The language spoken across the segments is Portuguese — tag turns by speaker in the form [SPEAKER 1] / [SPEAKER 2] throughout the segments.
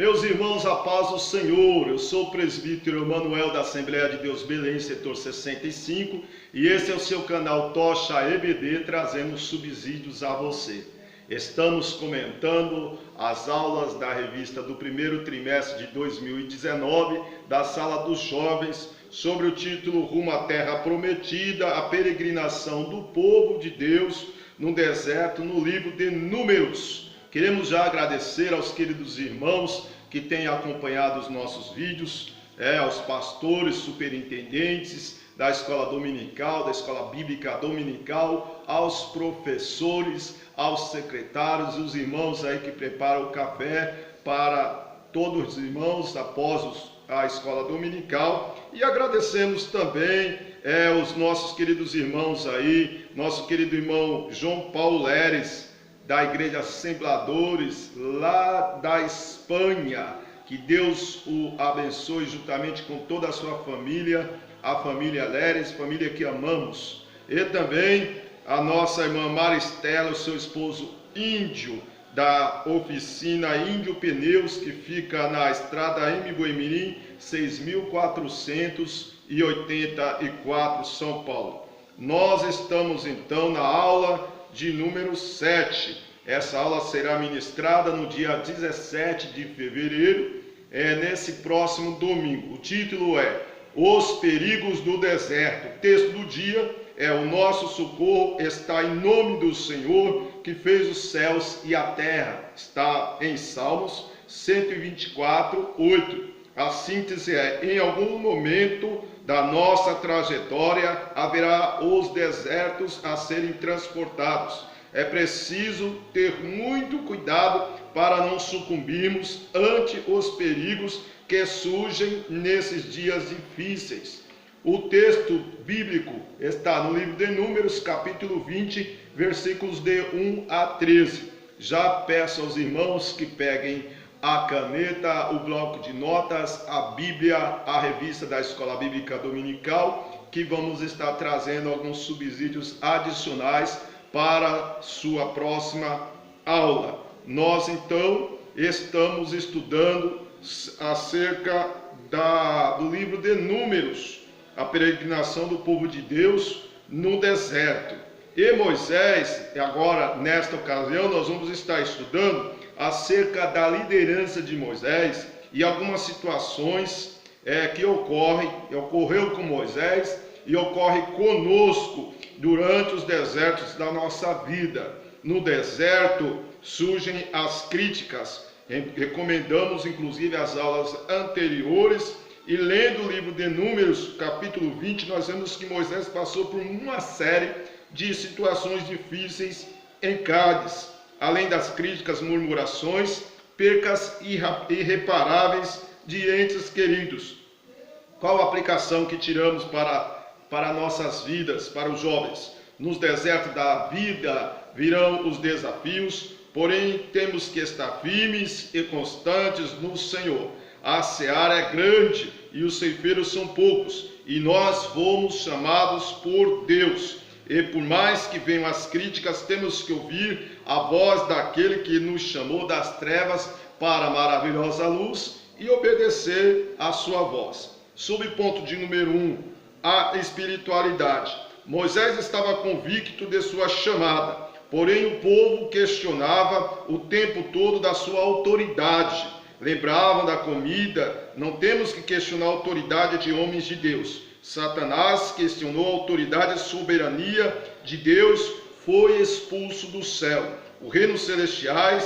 [SPEAKER 1] Meus irmãos, a paz do Senhor. Eu sou o presbítero Emanuel da Assembleia de Deus Belém, setor 65, e esse é o seu canal Tocha EBD, trazendo subsídios a você. Estamos comentando as aulas da revista do primeiro trimestre de 2019, da Sala dos Jovens, sobre o título Rumo à Terra Prometida, a peregrinação do povo de Deus no deserto, no livro de Números. Queremos já agradecer aos queridos irmãos que têm acompanhado os nossos vídeos, aos pastores, superintendentes da escola dominical, da escola bíblica dominical, aos professores, aos secretários, os irmãos aí que preparam o café para todos os irmãos após a escola dominical. E agradecemos também os nossos queridos irmãos aí, nosso querido irmão João Paulo Leres, da Igreja Assembladores, lá da Espanha. Que Deus o abençoe juntamente com toda a sua família, a família Leres, família que amamos. E também a nossa irmã Maristela, o seu esposo Índio, da oficina Índio Pneus, que fica na estrada M. Boemirim, 6.484, São Paulo. Nós estamos então na aula de número 7. Essa aula será ministrada no dia 17 de fevereiro, nesse próximo domingo. O título é Os Perigos do Deserto. O texto do dia é: o nosso socorro está em nome do Senhor, que fez os céus e a terra. Está em Salmos 124, 8. A síntese é: em algum momento da nossa trajetória haverá os desertos a serem transportados. É preciso ter muito cuidado para não sucumbirmos ante os perigos que surgem nesses dias difíceis. O texto bíblico está no livro de Números, capítulo 20, versículos de 1 a 13. Já peço aos irmãos que peguem a caneta, o bloco de notas, a Bíblia, a revista da Escola Bíblica Dominical, que vamos estar trazendo alguns subsídios adicionais para sua próxima aula. Nós então estamos estudando acerca do livro de Números, a peregrinação do povo de Deus no deserto. E Moisés, agora nesta ocasião nós vamos estar estudando acerca da liderança de Moisés e algumas situações que ocorreu com Moisés e ocorre conosco durante os desertos da nossa vida. No deserto surgem as críticas. Recomendamos inclusive as aulas anteriores, e lendo o livro de Números, capítulo 20, nós vemos que Moisés passou por uma série de situações difíceis em Cádiz, além das críticas, murmurações, percas irreparáveis de entes queridos. Qual a aplicação que tiramos para nossas vidas, para os jovens? Nos desertos da vida virão os desafios, porém temos que estar firmes e constantes no Senhor. A seara é grande e os ceifeiros são poucos, e nós fomos chamados por Deus. E por mais que venham as críticas, temos que ouvir a voz daquele que nos chamou das trevas para a maravilhosa luz e obedecer à sua voz. Subponto de número 1, a espiritualidade. Moisés estava convicto de sua chamada, porém o povo questionava o tempo todo da sua autoridade. Lembravam da comida. Não temos que questionar a autoridade de homens de Deus. Satanás questionou a autoridade e soberania de Deus, foi expulso do céu. O reino celestial,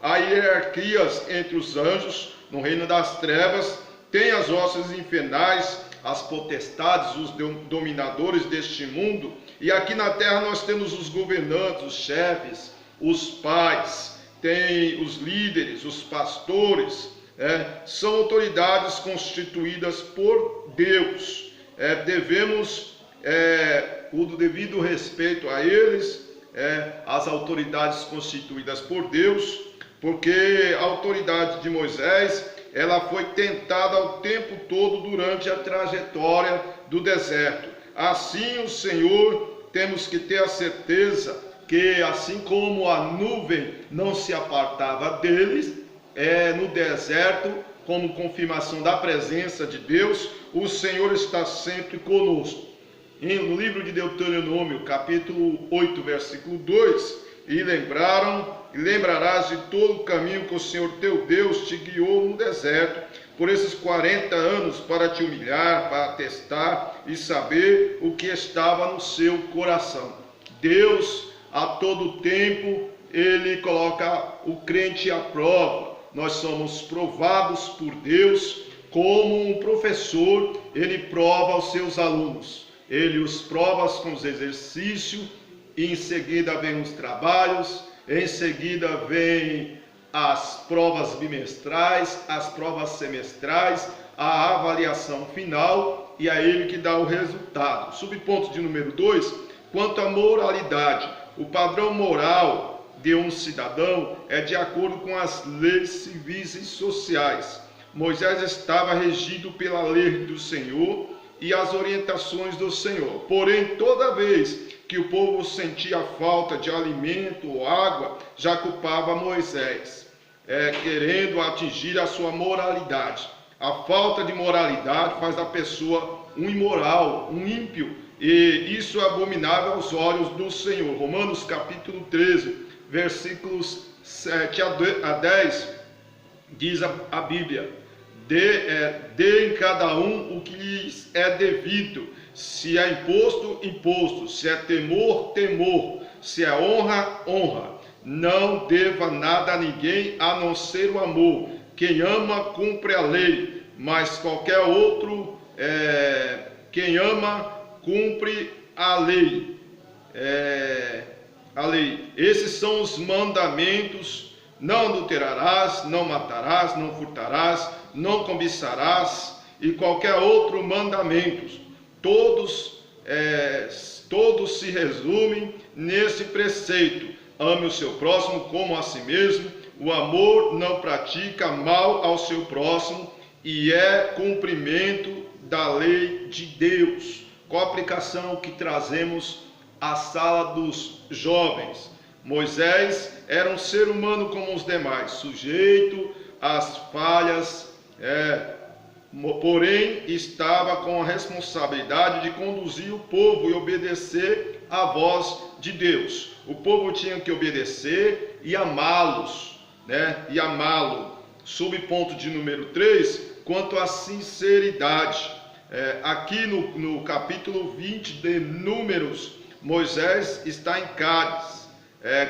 [SPEAKER 1] há hierarquias entre os anjos. No reino das trevas tem as hostes infernais, as potestades, os dominadores deste mundo. E aqui na terra nós temos os governantes, os chefes, os pais, tem os líderes, os pastores. São autoridades constituídas por Deus. Devemos o devido respeito a eles, as autoridades constituídas por Deus, porque a autoridade de Moisés, ela foi tentada o tempo todo durante a trajetória do deserto. Assim o Senhor, temos que ter a certeza que assim como a nuvem não se apartava deles, no deserto, como confirmação da presença de Deus, o Senhor está sempre conosco. No livro de Deuteronômio, capítulo 8, versículo 2, e lembrarás de todo o caminho que o Senhor teu Deus te guiou no deserto, por esses 40 anos, para te humilhar, para testar e saber o que estava no seu coração. Deus, a todo tempo, Ele coloca o crente à prova. Nós somos provados por Deus, como um professor, Ele prova os seus alunos. Ele os prova com os exercícios, e em seguida vem os trabalhos, em seguida vem as provas bimestrais, as provas semestrais, a avaliação final, e é ele que dá o resultado. Subponto de número 2, quanto à moralidade. O padrão moral de um cidadão é de acordo com as leis civis e sociais. Moisés estava regido pela lei do Senhor e as orientações do Senhor. Porém, toda vez que o povo sentia falta de alimento ou água, já culpava Moisés, querendo atingir a sua moralidade. A falta de moralidade faz da pessoa um imoral, um ímpio, e isso é abominável aos olhos do Senhor. Romanos capítulo 13, versículos 7 a 10, diz a Bíblia: dê em cada um o que lhes é devido, se é imposto, imposto, se é temor, temor, se é honra, honra. Não deva nada a ninguém a não ser o amor. Quem ama cumpre a lei, mas qualquer outro, quem ama cumpre a lei. A lei. Esses são os mandamentos: não adulterarás, não matarás, não furtarás, não cobiçarás, e qualquer outro mandamento. Todos se resumem nesse preceito: ame o seu próximo como a si mesmo. O amor não pratica mal ao seu próximo e é cumprimento da lei de Deus. Qual a aplicação que trazemos à sala dos jovens? Moisés era um ser humano como os demais, sujeito às falhas, porém estava com a responsabilidade de conduzir o povo e obedecer à voz de Deus. O povo tinha que obedecer e amá-los, e amá-lo. Subponto de número 3, quanto à sinceridade. Aqui no capítulo 20 de Números, Moisés está em Cádiz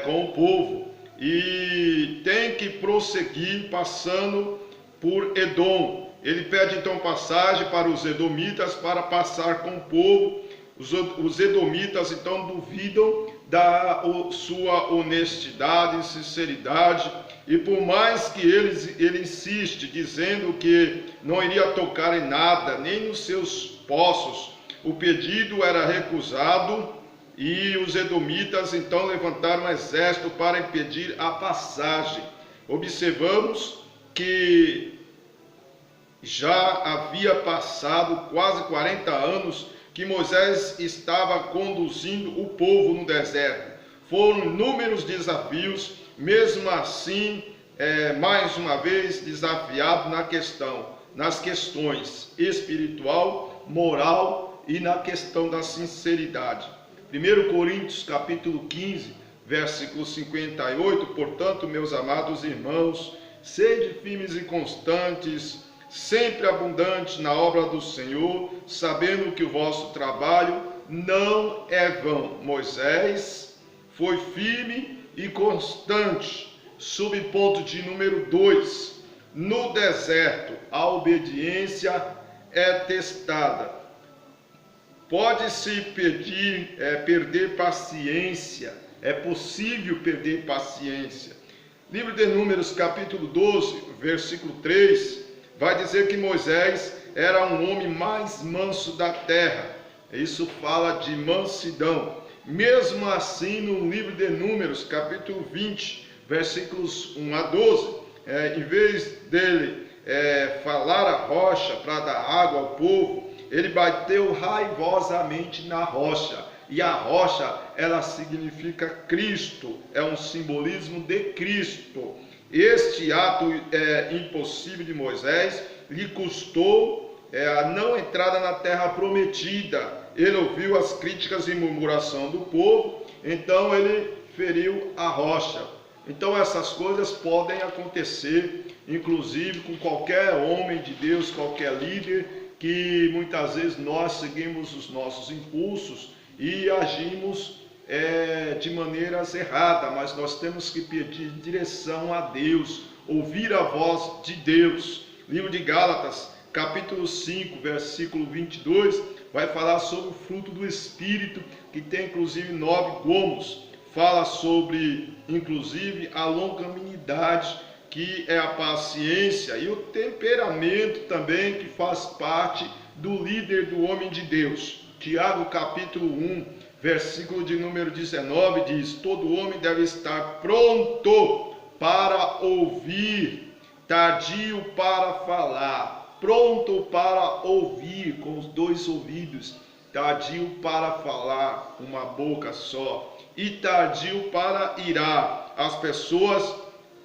[SPEAKER 1] com o povo e tem que prosseguir passando por Edom. Ele pede então passagem para os edomitas para passar com o povo. Os edomitas então duvidam da sua honestidade e sinceridade, e por mais que ele insiste dizendo que não iria tocar em nada, nem nos seus poços, o pedido era recusado, e os edomitas então levantaram um exército para impedir a passagem. Observamos que já havia passado quase 40 anos que Moisés estava conduzindo o povo no deserto. Foram inúmeros desafios, mesmo assim, mais uma vez desafiado nas questões espiritual, moral e na questão da sinceridade. 1 Coríntios capítulo 15, versículo 58, portanto, meus amados irmãos, sede firmes e constantes, sempre abundantes na obra do Senhor, sabendo que o vosso trabalho não é vão. Moisés foi firme e constante. Subponto de número 2, no deserto a obediência é testada. Pode-se perder paciência, é possível perder paciência. Livro de Números capítulo 12, versículo 3, vai dizer que Moisés era um homem mais manso da terra. Isso fala de mansidão. Mesmo assim, no livro de Números, capítulo 20, versículos 1 a 12, em vez dele falar a rocha para dar água ao povo, ele bateu raivosamente na rocha. e a rocha, ela significa Cristo, é um simbolismo de Cristo. Este ato impossível de Moisés lhe custou a não entrada na terra prometida. Ele ouviu as críticas e murmuração do povo, então ele feriu a rocha. Então essas coisas podem acontecer, inclusive com qualquer homem de Deus, qualquer líder, que muitas vezes nós seguimos os nossos impulsos e agimos de maneiras erradas, mas nós temos que pedir direção a Deus, ouvir a voz de Deus. Livro de Gálatas, capítulo 5, versículo 22, vai falar sobre o fruto do Espírito, que tem inclusive 9 gomos. Fala sobre, inclusive, a longanimidade, que é a paciência, e o temperamento também, que faz parte do líder, do homem de Deus. Tiago, capítulo 1, versículo de número 19, diz: todo homem deve estar pronto para ouvir, tardio para falar, pronto para ouvir, com os 2 ouvidos, tardio para falar, uma boca só, e tardio para irar. As pessoas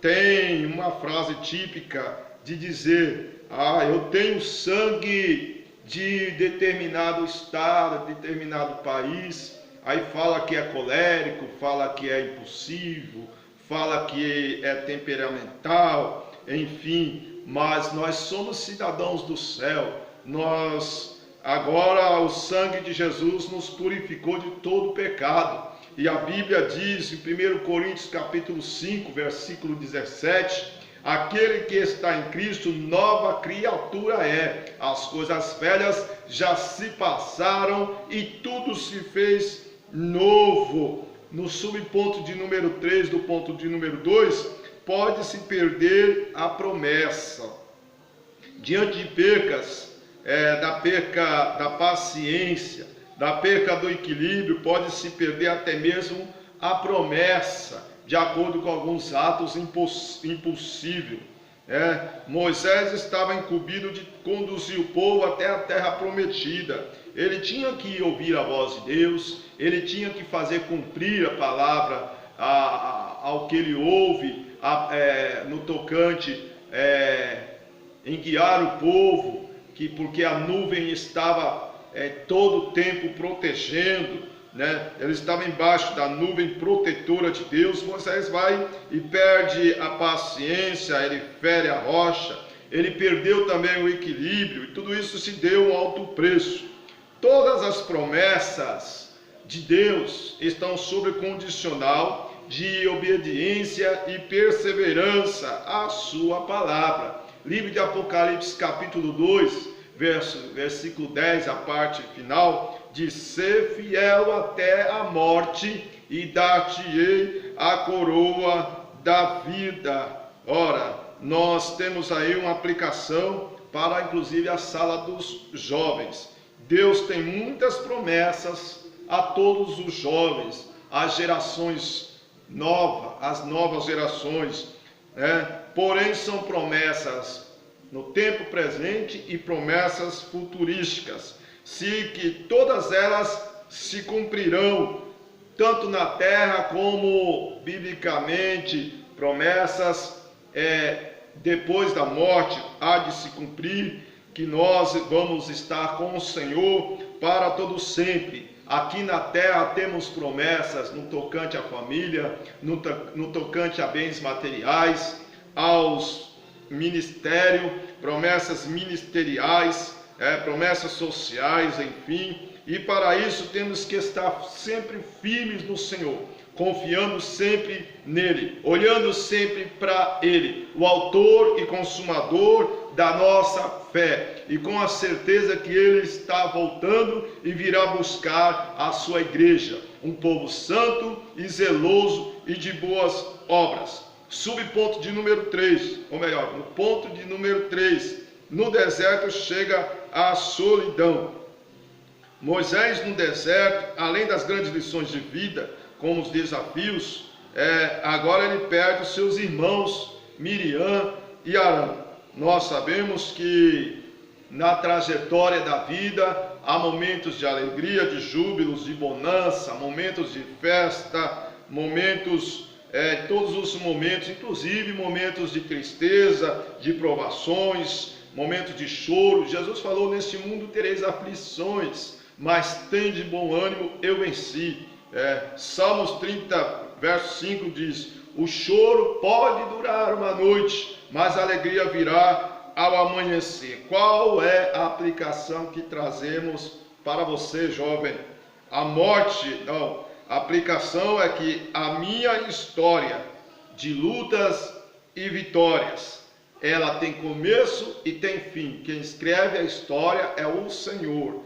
[SPEAKER 1] têm uma frase típica de dizer: eu tenho sangue de determinado estado, determinado país. Aí fala que é colérico, fala que é impulsivo, fala que é temperamental, enfim. Mas nós somos cidadãos do céu. Agora o sangue de Jesus nos purificou de todo pecado. E a Bíblia diz em 1 Coríntios capítulo 5, versículo 17: aquele que está em Cristo, nova criatura é. As coisas velhas já se passaram e tudo se fez novo. No subponto de número 3 do ponto de número 2, pode-se perder a promessa. Diante de percas, da perca da paciência, da perca do equilíbrio, pode-se perder até mesmo a promessa, de acordo com alguns atos impossíveis. Moisés estava incumbido de conduzir o povo até a terra prometida. Ele tinha que ouvir a voz de Deus, ele tinha que fazer cumprir a palavra ao que ele ouve, no tocante em guiar o povo, porque a nuvem estava todo o tempo protegendo, ele estava embaixo da nuvem protetora de Deus. Moisés vai e perde a paciência, ele fere a rocha, ele perdeu também o equilíbrio, e tudo isso se deu um alto preço. Todas as promessas de Deus estão sob condicional de obediência e perseverança à sua palavra. Livro de Apocalipse capítulo 2, versículo 10, a parte final, diz: ser fiel até a morte e dar-te-ei a coroa da vida. Ora, nós temos aí uma aplicação para inclusive a sala dos jovens. Deus tem muitas promessas a todos os jovens, às gerações novas, as novas gerações, porém são promessas no tempo presente e promessas futurísticas, que todas elas se cumprirão, tanto na terra como biblicamente, promessas depois da morte há de se cumprir, que nós vamos estar com o Senhor para todo sempre. Aqui na terra temos promessas no tocante à família, no tocante a bens materiais, aos ministérios, promessas ministeriais, promessas sociais, enfim. E para isso temos que estar sempre firmes no Senhor, confiando sempre nele, olhando sempre para ele, o autor e consumador da nossa fé, e com a certeza que ele está voltando e virá buscar a sua igreja, um povo santo e zeloso e de boas obras. Subponto de número 3, ou melhor, no ponto de número 3, no deserto chega a solidão. Moisés no deserto, além das grandes lições de vida, como os desafios, agora ele perde os seus irmãos Miriam e Arão. Nós sabemos que na trajetória da vida há momentos de alegria, de júbilos, de bonança, momentos de festa, momentos, todos os momentos, inclusive momentos de tristeza, de provações, momentos de choro. Jesus falou: neste mundo tereis aflições, mas tende bom ânimo, eu venci. Salmos 30, verso 5 diz: o choro pode durar uma noite, mas a alegria virá ao amanhecer. Qual é a aplicação que trazemos para você, jovem? A morte, não, a aplicação é que a minha história de lutas e vitórias, ela tem começo e tem fim. Quem escreve a história é o Senhor,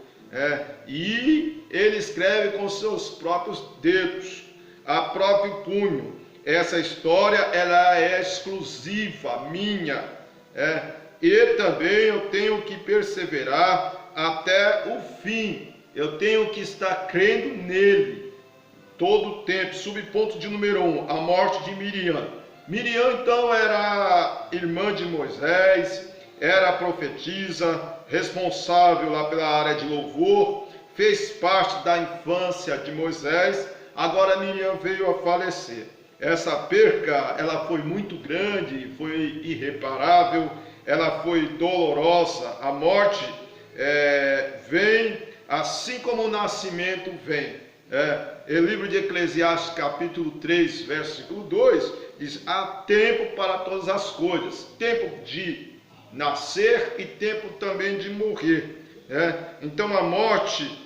[SPEAKER 1] e Ele escreve com seus próprios dedos, a próprio punho. Essa história, ela é exclusiva, minha, e também eu tenho que perseverar até o fim. Eu tenho que estar crendo nele todo o tempo. Subponto de número 1, a morte de Miriam. Miriam, então, era irmã de Moisés, era profetisa, responsável lá pela área de louvor, fez parte da infância de Moisés. Agora Miriam veio a falecer. Essa perca, ela foi muito grande, foi irreparável, ela foi dolorosa. A morte vem assim como o nascimento vem. O livro de Eclesiastes, capítulo 3, versículo 2, diz: há tempo para todas as coisas, tempo de nascer e tempo também de morrer. Então a morte,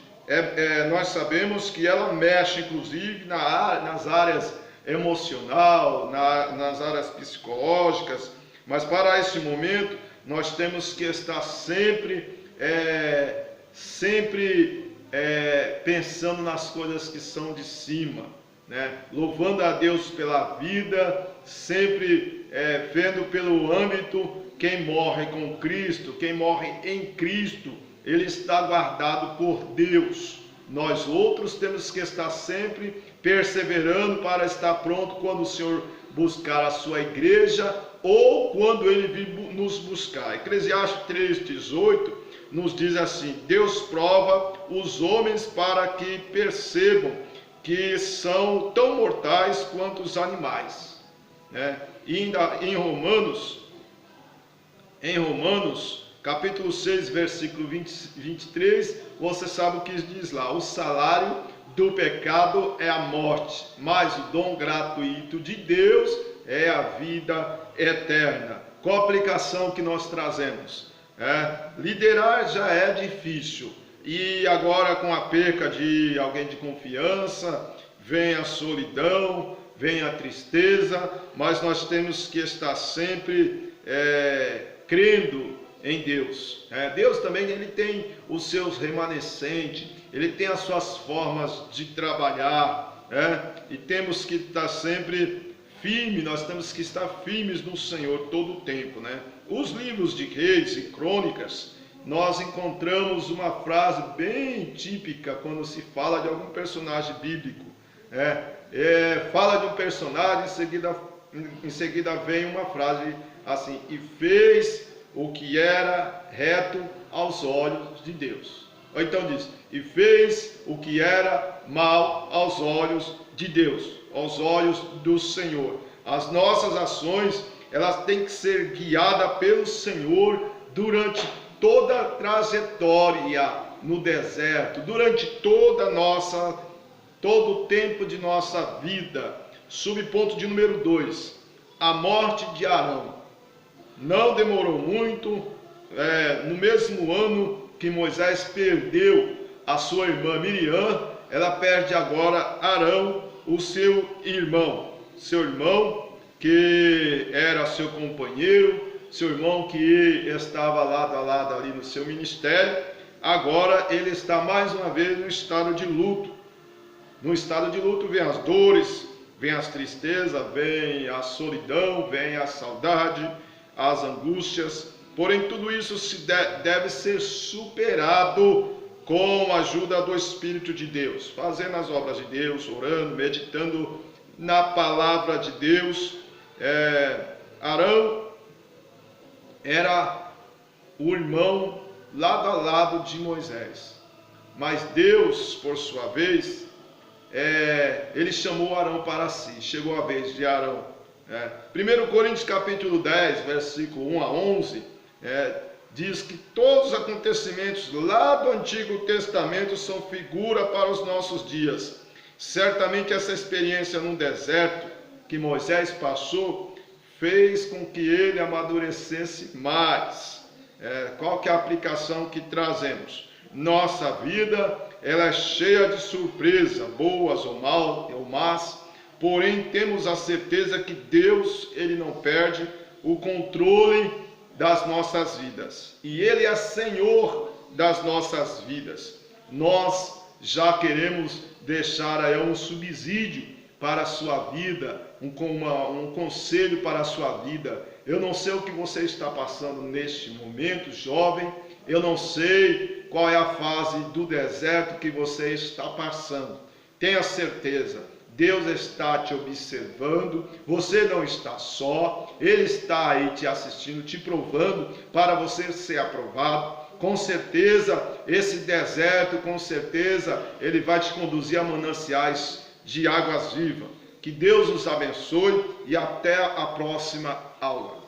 [SPEAKER 1] nós sabemos que ela mexe inclusive nas áreas emocional, nas áreas psicológicas, mas para esse momento nós temos que estar sempre pensando nas coisas que são de cima, louvando a Deus pela vida, sempre vendo pelo âmbito. Quem morre com Cristo, quem morre em Cristo, ele está guardado por Deus. Nós outros temos que estar sempre perseverando para estar pronto quando o Senhor buscar a sua igreja ou quando ele vir nos buscar. Eclesiastes 3,18 nos diz assim: Deus prova os homens para que percebam que são tão mortais quanto os animais. E ainda em Romanos, capítulo 6, versículo 23, você sabe o que diz lá: o salário do pecado é a morte, mas o dom gratuito de Deus é a vida eterna. Qual a aplicação que nós trazemos? Liderar já é difícil, e agora com a perca de alguém de confiança, vem a solidão, vem a tristeza, mas nós temos que estar sempre crendo em Deus. Deus também, ele tem os seus remanescentes, ele tem as suas formas de trabalhar, e temos que estar sempre firmes. Nós temos que estar firmes no Senhor todo o tempo, Os livros de Reis e Crônicas, nós encontramos uma frase bem típica quando se fala de algum personagem bíblico. Fala de um personagem, em seguida vem uma frase assim: e fez o que era reto aos olhos de Deus. Ou então diz: e fez o que era mal aos olhos de Deus, aos olhos do Senhor. As nossas ações, elas têm que ser guiadas pelo Senhor durante toda a trajetória no deserto, durante todo o tempo de nossa vida. Subponto de número 2, a morte de Arão. Não demorou muito, no mesmo ano que Moisés perdeu a sua irmã Miriam, ela perde agora Arão, o seu irmão que era seu companheiro, seu irmão que estava lado a lado ali no seu ministério. Agora ele está mais uma vez no estado de luto. No estado de luto vem as dores, vem as tristezas, vem a solidão, vem a saudade, as angústias. Porém, tudo isso deve ser superado com a ajuda do Espírito de Deus, fazendo as obras de Deus, orando, meditando na palavra de Deus. Arão era o irmão lado a lado de Moisés. Mas Deus, por sua vez, ele chamou Arão para si. Chegou a vez de Arão. 1 Coríntios capítulo 10, versículo 1 a 11, diz que todos os acontecimentos lá do Antigo Testamento são figura para os nossos dias. Certamente essa experiência no deserto que Moisés passou fez com que ele amadurecesse mais. Qual que é a aplicação que trazemos? Nossa vida, ela é cheia de surpresa, boas ou más, porém temos a certeza que Deus, ele não perde o controle das nossas vidas. E ele é Senhor das nossas vidas. Nós já queremos deixar aí um subsídio para a sua vida, um conselho para a sua vida. Eu não sei o que você está passando neste momento, jovem. Eu não sei qual é a fase do deserto que você está passando. Tenha certeza, Deus está te observando, você não está só, Ele está aí te assistindo, te provando para você ser aprovado. Com certeza, esse deserto, com certeza, ele vai te conduzir a mananciais de águas vivas. Que Deus nos abençoe e até a próxima aula.